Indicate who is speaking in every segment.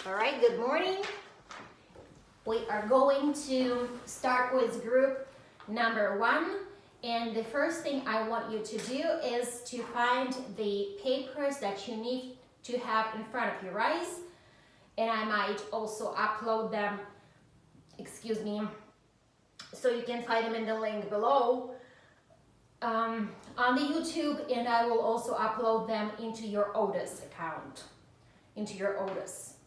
Speaker 1: All right, good morning. We are going to start with group number 1. And the first thing I want you to do is to find the papers that you need to have in front of your eyes. And I might also upload them, so you can find them in the link below on the YouTube, and I will also upload them into your Otis account,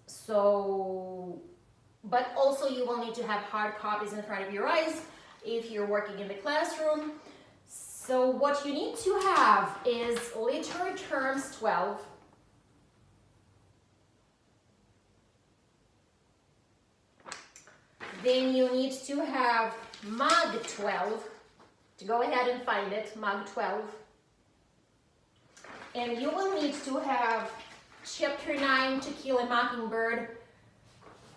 Speaker 1: So, but also you will need to have hard copies in front of your eyes if you're working in the classroom. So what you need to have is literary terms 12, then you need to have Mug 12, to go ahead and find it, Mug 12, and you will need to have Chapter 9, To Kill a Mockingbird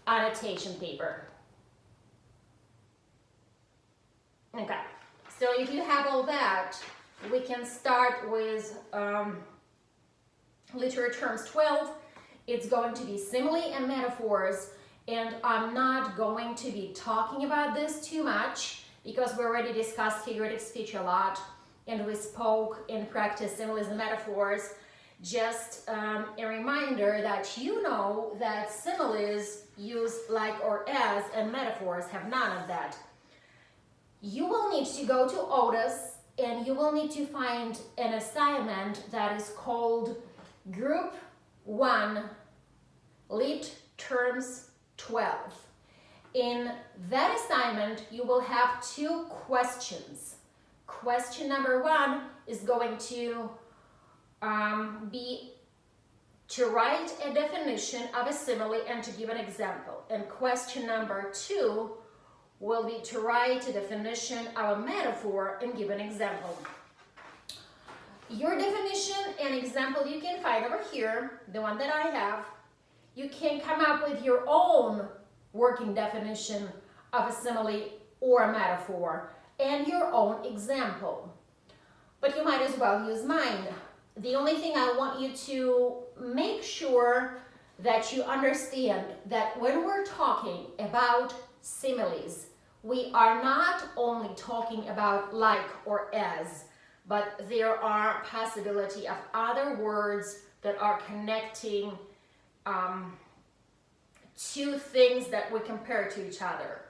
Speaker 1: annotation paper. Okay, so if you have all that, we can start with literary terms 12. It's going to be simile and metaphors, and I'm not going to be talking about this too much because we already discussed figurative speech a lot, and we spoke and practiced similes and metaphors. Just a reminder that you know that similes use like or as, and metaphors have none of that. You will need to go to Otis and you will need to find an assignment that is called Group 1 Lit Terms 12. In that assignment, you will have 2 questions. Question number 1 is going to be to write a definition of a simile and to give an example. And question number 2 will be to write a definition of a metaphor and give an example. Your definition and example you can find over here, the one that I have. You can come up with your own working definition of a simile or a metaphor and your own example. But you might as well use mine. The only thing I want you to make sure that you understand that when we're talking about similes, we are not only talking about like or as, but there are possibility of other words that are connecting two things that we compare to each other.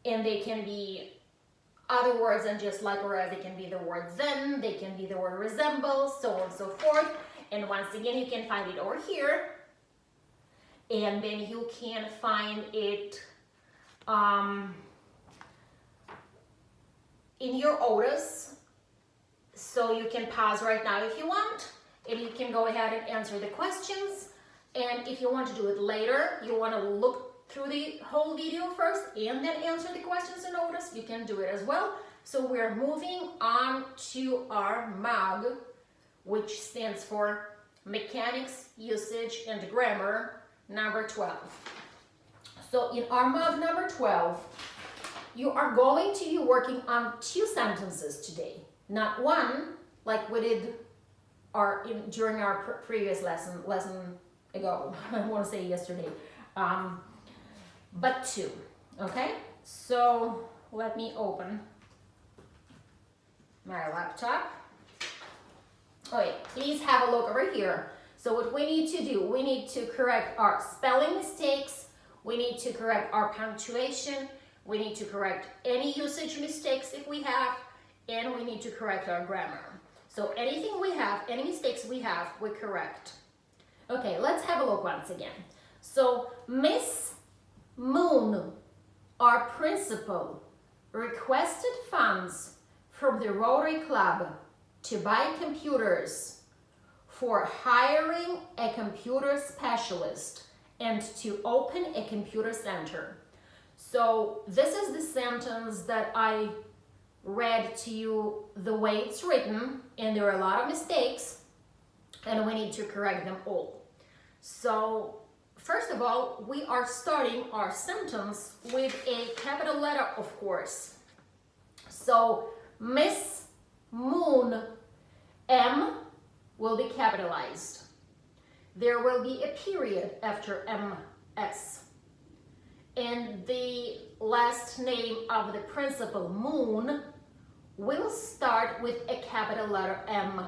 Speaker 1: And they can be other words than just like or as. They can be the word then, they can be the word resemble, so on and so forth. And once again, you can find it over here. And then you can find it in your Otis. So you can pause right now if you want, and you can go ahead and answer the questions. And if you want to do it later, you want to look through the whole video first and then answer the questions in Otis, you can do it as well. So we're moving on to our MUG, which stands for Mechanics, Usage, and Grammar, number 12. So in our MUG number 12, you are going to be working on 2 sentences today, not one, like we did during our previous lesson ago, I want to say yesterday, but 2, okay? So let me open my laptop. Okay, please have a look over here. So what we need to do, we need to correct our spelling mistakes, we need to correct our punctuation, we need to correct any usage mistakes if we have, and we need to correct our grammar. So anything we have, any mistakes we have, we correct. Okay, let's have a look once again. So Miss Moon, our principal, requested funds from the Rotary Club to buy computers for hiring a computer specialist and to open a computer center. So this is the sentence that I read to you the way it's written, and there are a lot of mistakes, and we need to correct them all. So first of all, we are starting our sentence with a capital letter, of course. So Miss Moon, M will be capitalized. there will be a period after MS. And the last name of the principal, Moon, will start with a capital letter M.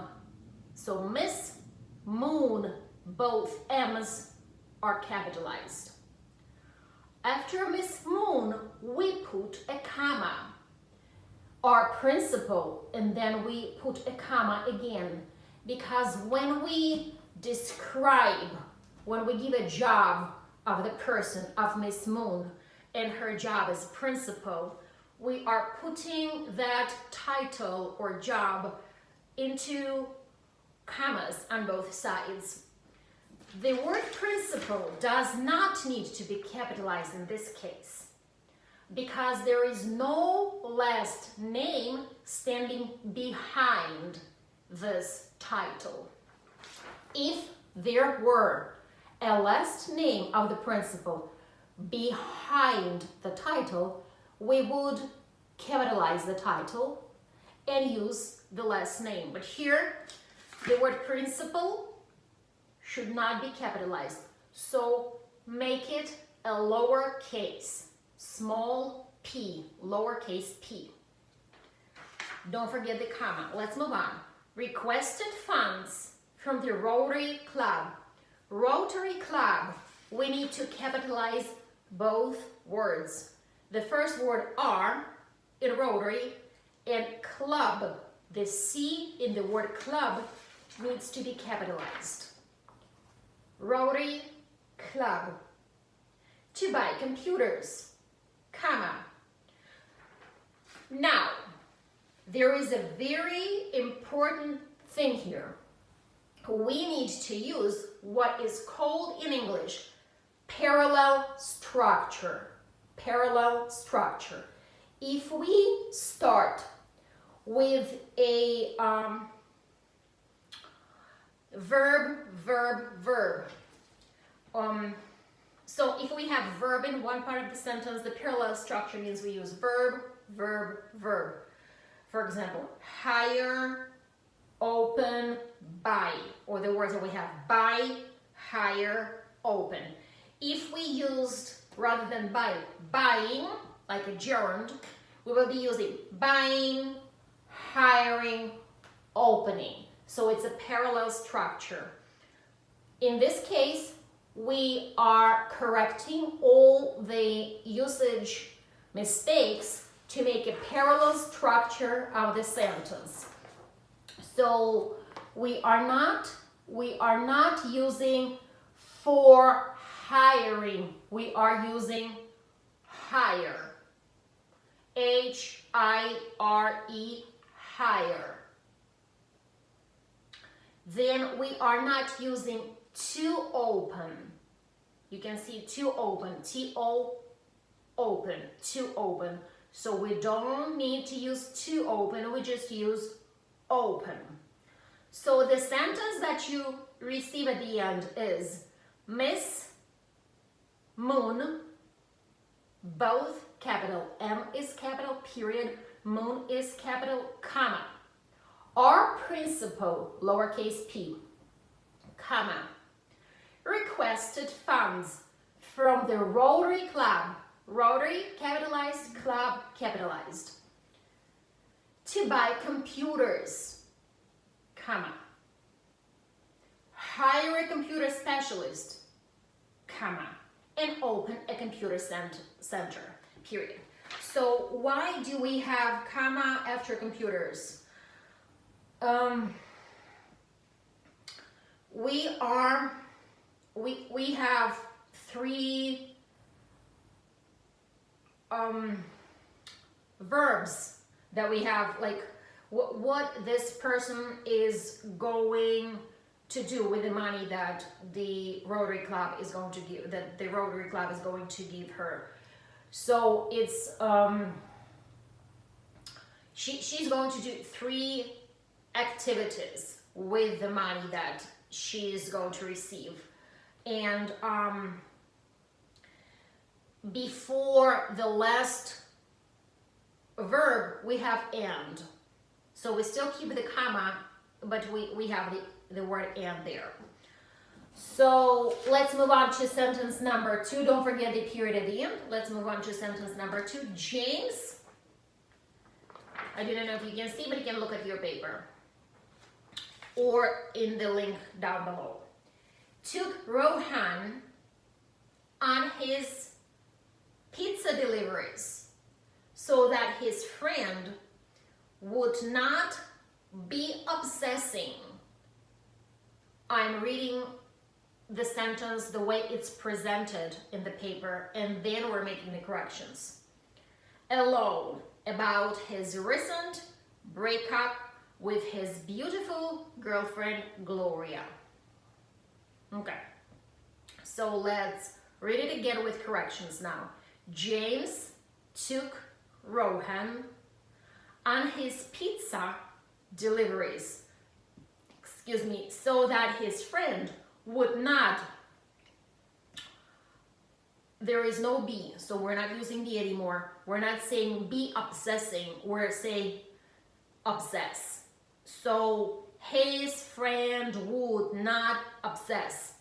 Speaker 1: So Miss Moon, both M's are capitalized. After Miss Moon, we put a comma. Our principal, and then we put a comma again. Because when we describe, when we give a job of the person, of Miss Moon, and her job as principal, we are putting that title or job into commas on both sides. The word principal does not need to be capitalized in this case because there is no last name standing behind this title. If there were a last name of the principal behind the title, we would capitalize the title and use the last name. But here, the word principal should not be capitalized. So make it a lowercase, small p, lowercase p. Don't forget the comma. Let's move on. Requested funds from the Rotary Club. Rotary Club, we need to capitalize both words. The first word R in Rotary and club, the C in the word club needs to be capitalized. Rotary Club. To buy computers, comma. Now, there is a very important thing here. We need to use what is called in English parallel structure. Parallel structure. If we start with a verb, so if we have verb in one part of the sentence, the parallel structure means we use verb. For example, hire, open, buy, or the words that we have buy, hire, open. If we used, rather than buy, buying, like a gerund, we will be using buying, hiring, opening. So it's a parallel structure. In this case, we are correcting all the usage mistakes to make a parallel structure of the sentence. So we are not using for hiring. We are using hire. H-I-R-E, hire. Then we are not using to open. You can see to open, T-O, open, to open. So we don't need to use to open, we just use open. So the sentence that you receive at the end is Miss Moon, both capital, M is capital, period, Moon is capital, comma. Our principal, lowercase p, comma. Requested funds from the Rotary Club. Rotary, capitalized, club, capitalized. To buy computers, comma. Hire a computer specialist, comma. And open a computer center, period. So why do we have comma after computers? We have three verbs that we have, like what this person is going to do with the money that the Rotary Club is going to give, that the Rotary Club is going to give her. So it's she's going to do 3 activities with the money that she is going to receive. And before the last verb we have and. So we still keep the comma, but we have the word and there. So let's move on to sentence number 2. Don't forget the period at the end. Let's move on to sentence number 2. James, I didn't know if you can see, but you can look at your paper or in the link down below. Took Rohan on his pizza deliveries so that his friend would not be obsessing. I'm reading the sentence the way it's presented in the paper, and then we're making the corrections. Alone about his recent breakup with his beautiful girlfriend Gloria. Okay, so let's read it again with corrections now. James took Rohan on his pizza deliveries, so that his friend would not, there is no be, so we're not using be anymore. We're not saying be obsessing, we're saying obsess. So his friend would not obsess.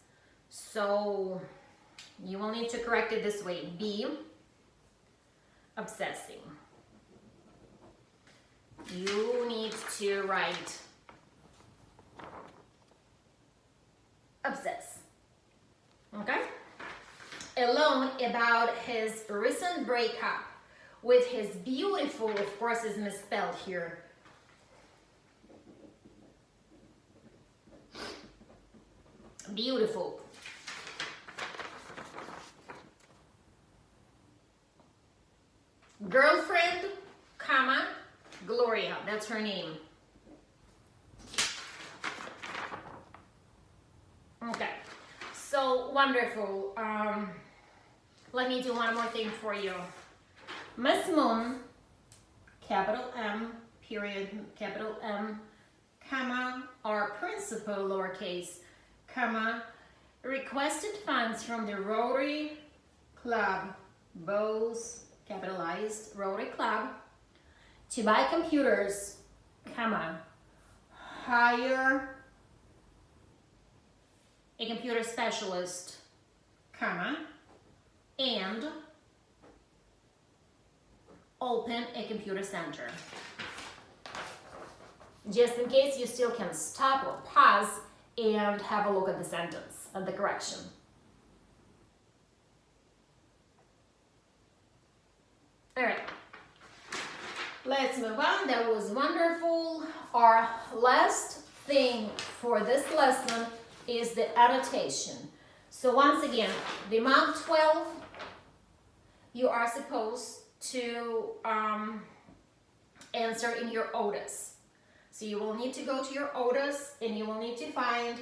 Speaker 1: So you will need to correct it this way. Be obsessing. You need to write obsess. Okay? Alone about his recent breakup with his beautiful, of course is misspelled here, beautiful girlfriend, comma, Gloria, that's her name. Okay, so wonderful. Let me do one more thing for you. Miss Moon, capital M, period, capital M, comma, our principal, lowercase, comma, requested funds from the Rotary Club, Bose, capitalized, Rotary Club, to buy computers, comma, hire a computer specialist, comma, and open a computer center. Just in case, you still can stop or pause and have a look at the sentence, at the correction. All right, let's move on. That was wonderful. Our last thing for this lesson is the annotation. So once again, the Mach 12, you are supposed to answer in your Otis. So you will need to go to your Otis and you will need to find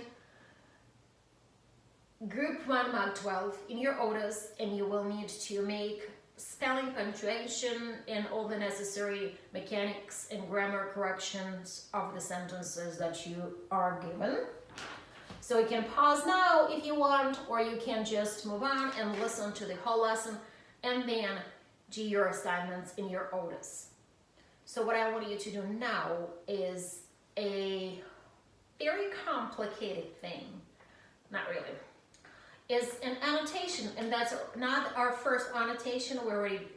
Speaker 1: Group 1 Mach 12 in your Otis, and you will need to make spelling, punctuation, and all the necessary mechanics and grammar corrections of the sentences that you are given. So you can pause now if you want, or you can just move on and listen to the whole lesson and then do your assignments in your Otis. So what I want you to do now is a very complicated thing, not really, is an annotation, and that's not our first annotation.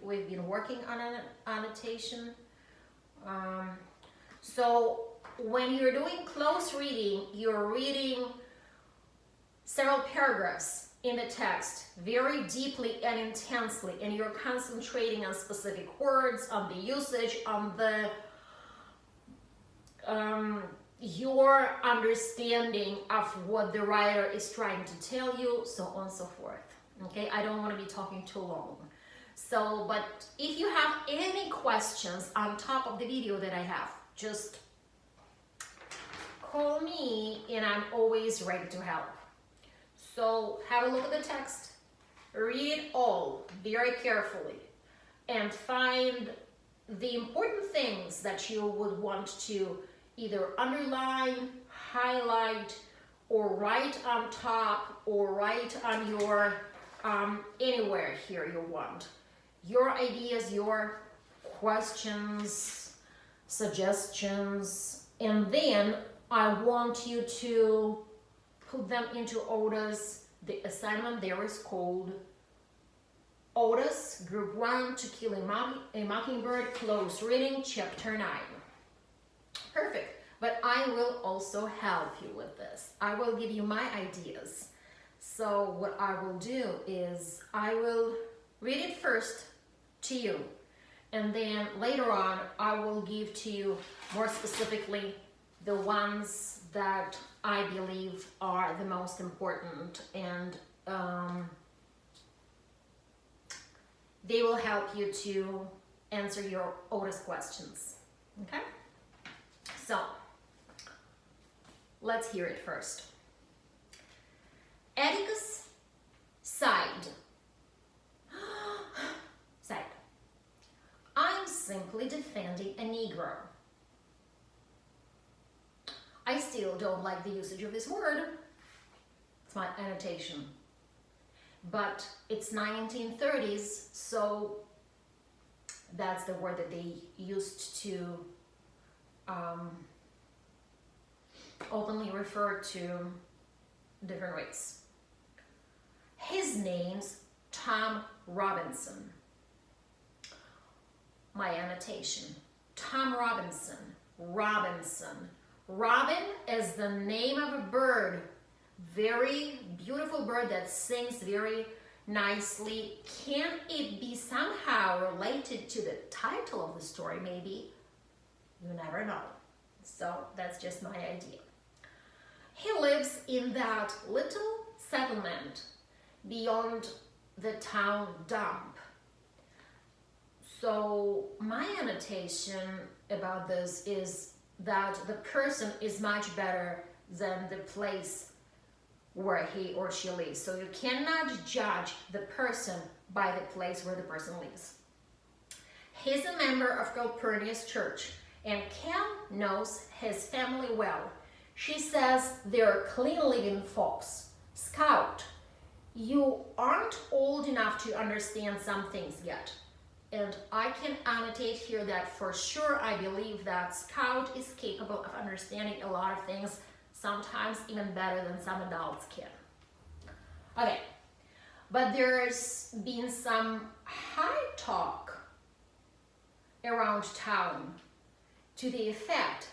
Speaker 1: We've been working on an annotation. So when you're doing close reading, you're reading several paragraphs in the text very deeply and intensely, and you're concentrating on specific words, on the usage, on the your understanding of what the writer is trying to tell you, so on and so forth. Okay, I don't want to be talking too long. So, but if you have any questions on top of the video that I have, just call me and I'm always ready to help. So have a look at the text, read it all very carefully, and find the important things that you would want to either underline, highlight, or write on top, or write on your, anywhere here you want. Your ideas, your questions, suggestions, and then I want you to put them into Oda's. The assignment there is called Oda's Group 1 To Kill a Mockingbird, close reading, chapter 9. Perfect. But I will also help you with this. I will give you my ideas. So what I will do is I will read it first to you, and then later on I will give to you more specifically the ones that I believe are the most important, and they will help you to answer your oldest questions. Okay? So let's hear it first. Atticus sighed. I'm simply defending a Negro. I still don't like the usage of this word. It's my annotation. But it's 1930s, so that's the word that they used to openly refer to different race. His name's Tom Robinson. My annotation. Tom Robinson. Robinson. Robin is the name of a bird. Very beautiful bird that sings very nicely. Can it be somehow related to the title of the story, maybe? You never know. So that's just my idea. He lives in that little settlement beyond the town dump. So my annotation about this is that the person is much better than the place where he or she lives. So you cannot judge the person by the place where the person lives. He's a member of Calpurnius Church, and Cal knows his family well. She says they're clean-living folks. Scout, you aren't old enough to understand some things yet. And I can annotate here that for sure I believe that Scout is capable of understanding a lot of things, sometimes even better than some adults can. Okay, but there's been some high talk around town to the effect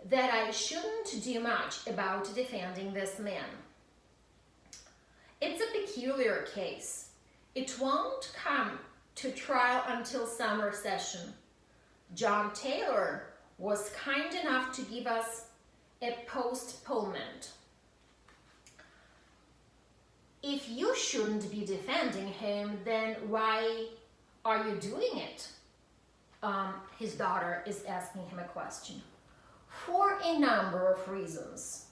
Speaker 1: that I shouldn't do much about defending this man. It's a peculiar case. It won't come to trial until summer session. John Taylor was kind enough to give us a postponement. If you shouldn't be defending him, then why are you doing it? His daughter is asking him a question. For a number of reasons,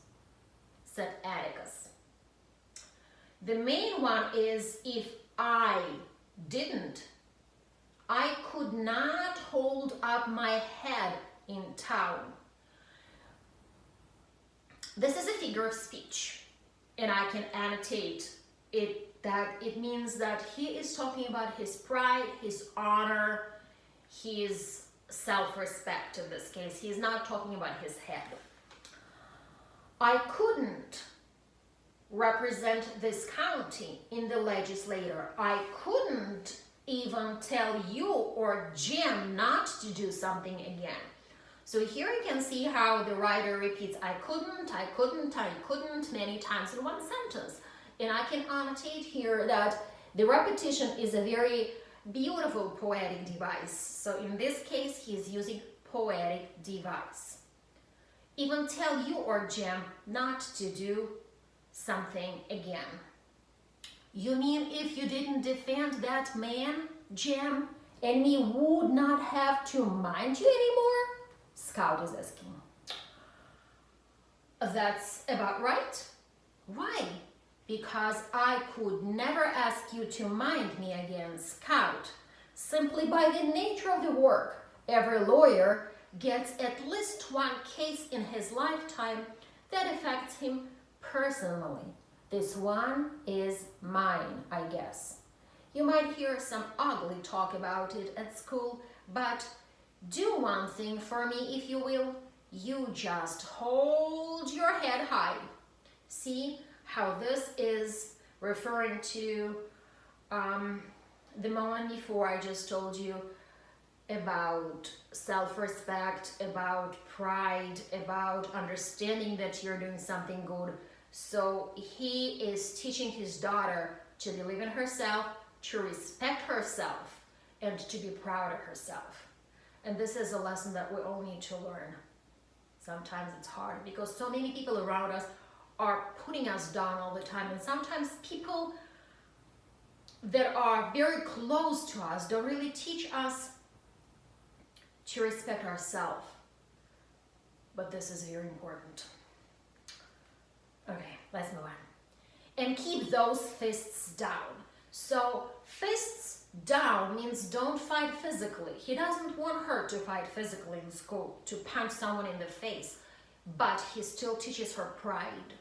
Speaker 1: said Atticus. The main one is if I didn't, I could not hold up my head in town. This is a figure of speech, and I can annotate it that it means that he is talking about his pride, his honor, his self-respect in this case. He's not talking about his head. I couldn't represent this county in the legislature. I couldn't even tell you or Jim not to do something again. So here you can see how the writer repeats I couldn't many times in one sentence. And I can annotate here that the repetition is a very beautiful poetic device. So in this case, he's using poetic device. Even tell you or Jim not to do something again. You mean if you didn't defend that man, Jim, and me would not have to mind you anymore? Scout is asking. That's about right. Why? Because I could never ask you to mind me again, Scout. Simply by the nature of the work, every lawyer gets at least one case in his lifetime that affects him personally. This one is mine, I guess. You might hear some ugly talk about it at school, but do one thing for me, if you will. You just hold your head high. See, how this is referring to the moment before I just told you about self-respect, about pride, about understanding that you're doing something good. So he is teaching his daughter to believe in herself, to respect herself, and to be proud of herself. And this is a lesson that we all need to learn. Sometimes it's hard because so many people around us are putting us down all the time, and sometimes people that are very close to us don't really teach us to respect ourselves. But this is very important. Okay, let's move on. And keep those fists down. So fists down means don't fight physically. He doesn't want her to fight physically in school, to punch someone in the face, but he still teaches her pride.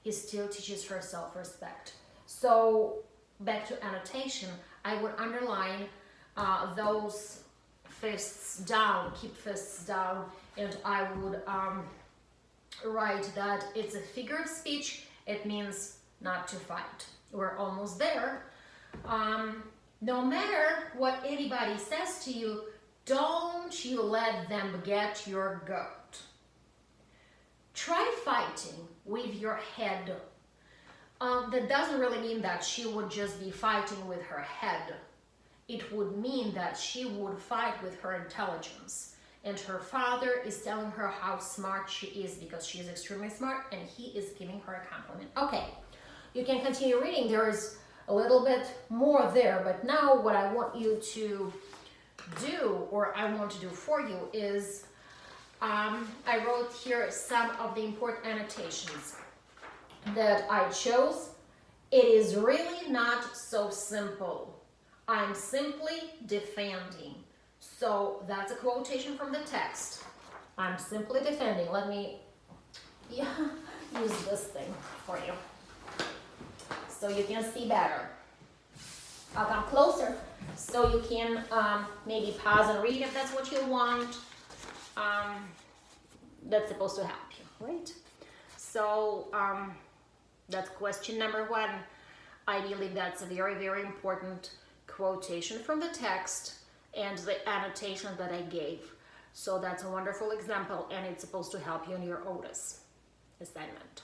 Speaker 1: He still teaches her self-respect. So back to annotation, I would underline those fists down, keep fists down, and I would write that it's a figure of speech. It means not to fight. We're almost there. No matter what anybody says to you, don't you let them get your goat. Try fighting with your head. That doesn't really mean that she would just be fighting with her head. It would mean that she would fight with her intelligence. And her father is telling her how smart she is because she is extremely smart, and he is giving her a compliment. Okay, you can continue reading. There is a little bit more there, but now what I want you to do, or I want to do for you, is I wrote here some of the important annotations that I chose. It is really not so simple. I'm simply defending. So that's a quotation from the text. I'm simply defending. Let me use this thing for you so you can see better. I'll come closer so you can maybe pause and read if that's what you want. That's supposed to help you, right? So that's question number 1. I believe that's a very, very important quotation from the text and the annotation that I gave. So that's a wonderful example, and it's supposed to help you in your Otis assignment.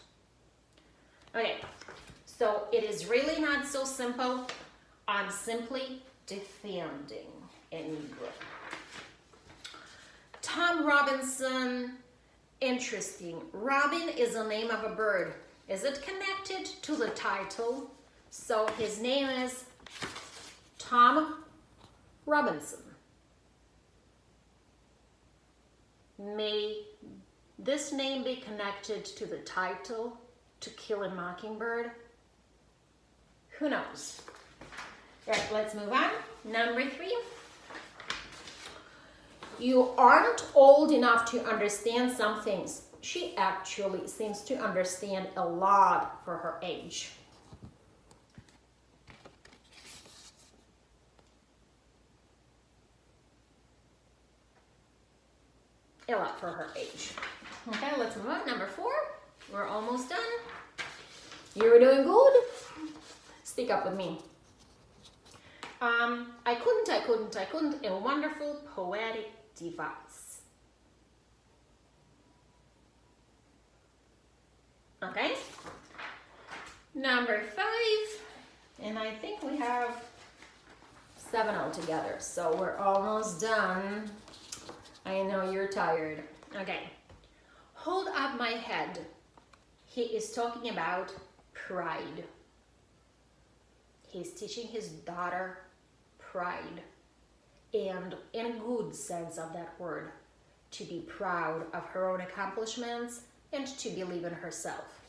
Speaker 1: Okay, so it is really not so simple. I'm simply defending a Negro. Tom Robinson, interesting. Robin is the name of a bird. Is it connected to the title? So his name is Tom Robinson. May this name be connected to the title, To Kill a Mockingbird? Who knows? Right, let's move on. Number 3. You aren't old enough to understand some things. She actually seems to understand a lot for her age. A lot for her age. Okay, let's move on. Number 4. We're almost done. You're doing good. Speak up with me. I couldn't. A wonderful poetic device. Okay. Number 5. And I think we have 7 altogether. So we're almost done. I know you're tired. Okay. Hold up my head. He is talking about pride. He's teaching his daughter pride, and in a good sense of that word, to be proud of her own accomplishments and to believe in herself.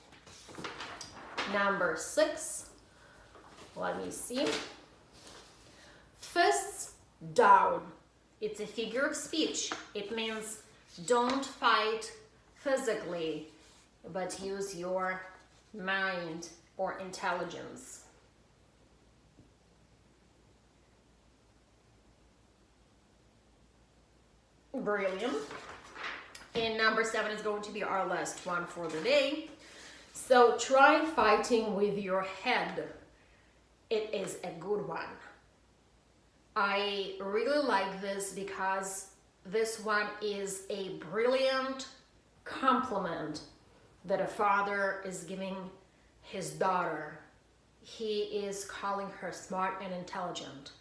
Speaker 1: Number 6, let me see. Fists down. It's a figure of speech. It means don't fight physically, but use your mind or intelligence. Brilliant. And number 7 is going to be our last one for the day. So try fighting with your head. It is a good one. I really like this because this one is a brilliant compliment that a father is giving his daughter. He is calling her smart and intelligent.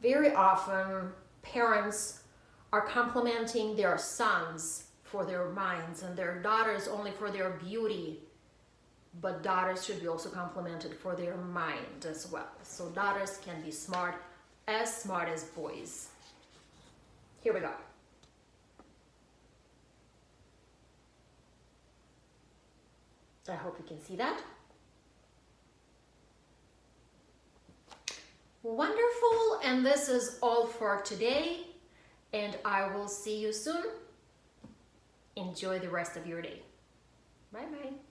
Speaker 1: Very often, parents are complimenting their sons for their minds and their daughters only for their beauty. But daughters should be also complimented for their mind as well. So daughters can be smart as boys. Here we go. I hope you can see that. Wonderful, and this is all for today, and I will see you soon. Enjoy the rest of your day. Bye-bye.